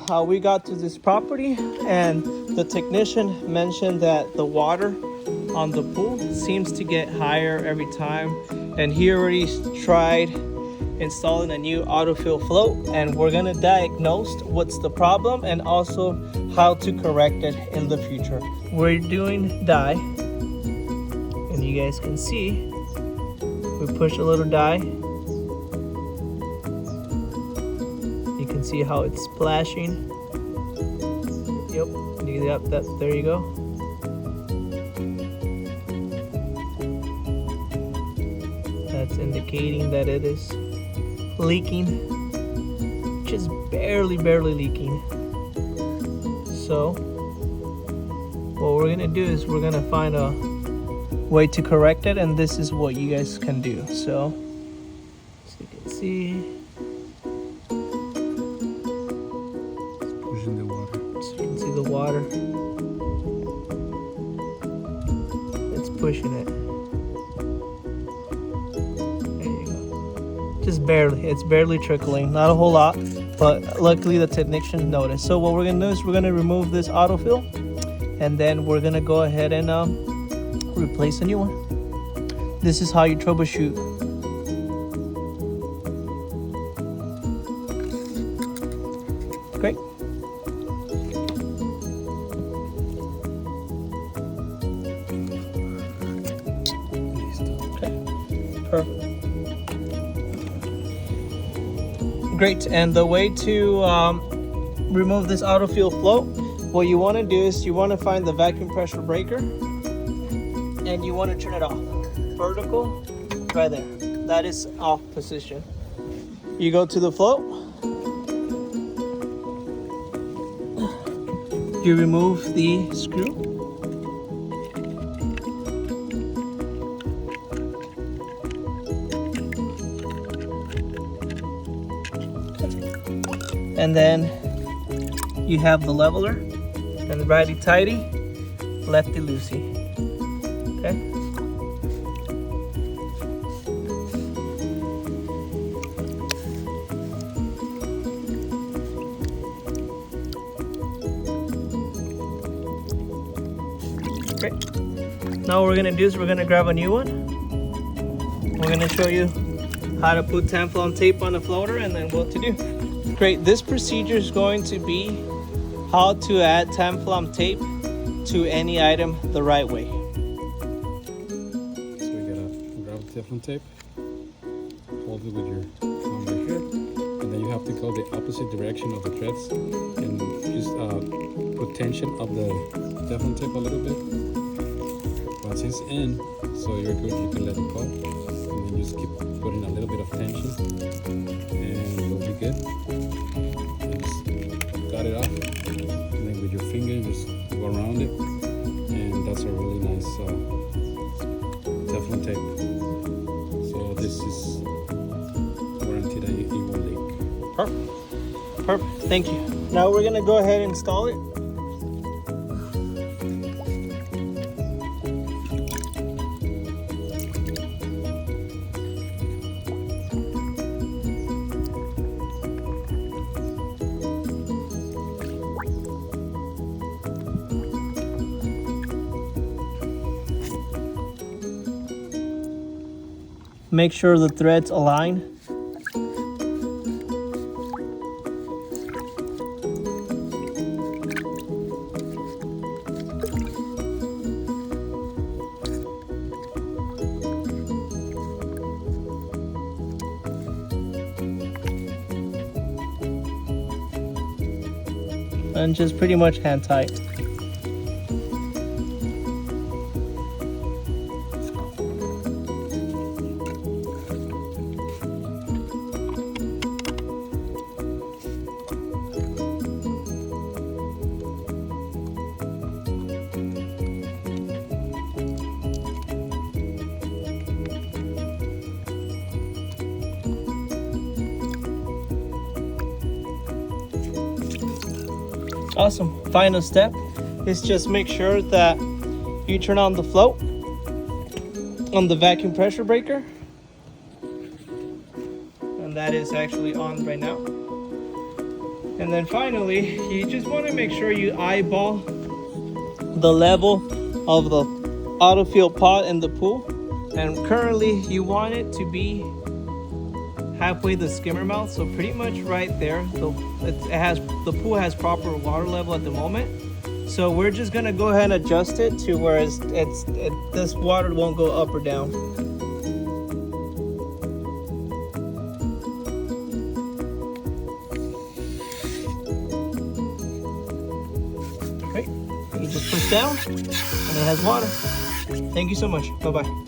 How we got to this property, and the technician mentioned that the water on the pool seems to get higher every time, and he already tried installing a new autofill float, and we're gonna diagnose what's the problem and also how to correct it in the future. We're doing dye, and you guys can see we push a little dye. You can see how it's splashing. Yep, there you go. That's indicating that it is leaking, just barely leaking. So what we're gonna do is we're gonna find a way to correct it, and this is what you guys can do. So you can see, pushing the water. so you can see the water. It's pushing it. There you go. Just barely. It's barely trickling. Not a whole lot, but luckily the technician noticed. So what we're gonna do is we're gonna remove this autofill, and then we're gonna go ahead and replace a new one. This is how you troubleshoot. Great. Okay. Perfect. Great. And the way to remove this autofill float, what you want to do is you want to find the vacuum pressure breaker, and you want to turn it off. Vertical, right there. That is off position. You go to the float. You remove the screw. And then you have the leveler, and righty tighty, lefty loosey. Okay. Great. Now what we're gonna do is we're gonna grab a new one. We're gonna show you how to put Teflon tape on the floater and then what to do. Great. This procedure is going to be how to add Teflon tape to any item the right way. So you gotta grab the Teflon tape, hold it with your thumb right here, and then you have to go the opposite direction of the threads and just put tension of the Teflon tape a little bit. Once it's in, so you're good, you can let it go, and then just keep putting a little bit of tension, and you'll be good. And just cut it off, and then with your finger, just go around it, and that's a really nice Teflon tape. So this is warranty that it won't leak. Perfect. Perfect. Thank you. Now we're gonna go ahead and install it. Make sure the threads align. And just pretty much hand tight. Awesome. Final step is just make sure that you turn on the float on the vacuum pressure breaker, and that is actually on right now. And then finally, you just want to make sure you eyeball the level of the autofill pot in the pool. And currently you want it to be halfway the skimmer mouth, so pretty much right there. The pool has proper water level at the moment. So we're just gonna go ahead and adjust it to where this water won't go up or down. Okay, you just push down and it has water. Thank you so much. Bye-bye.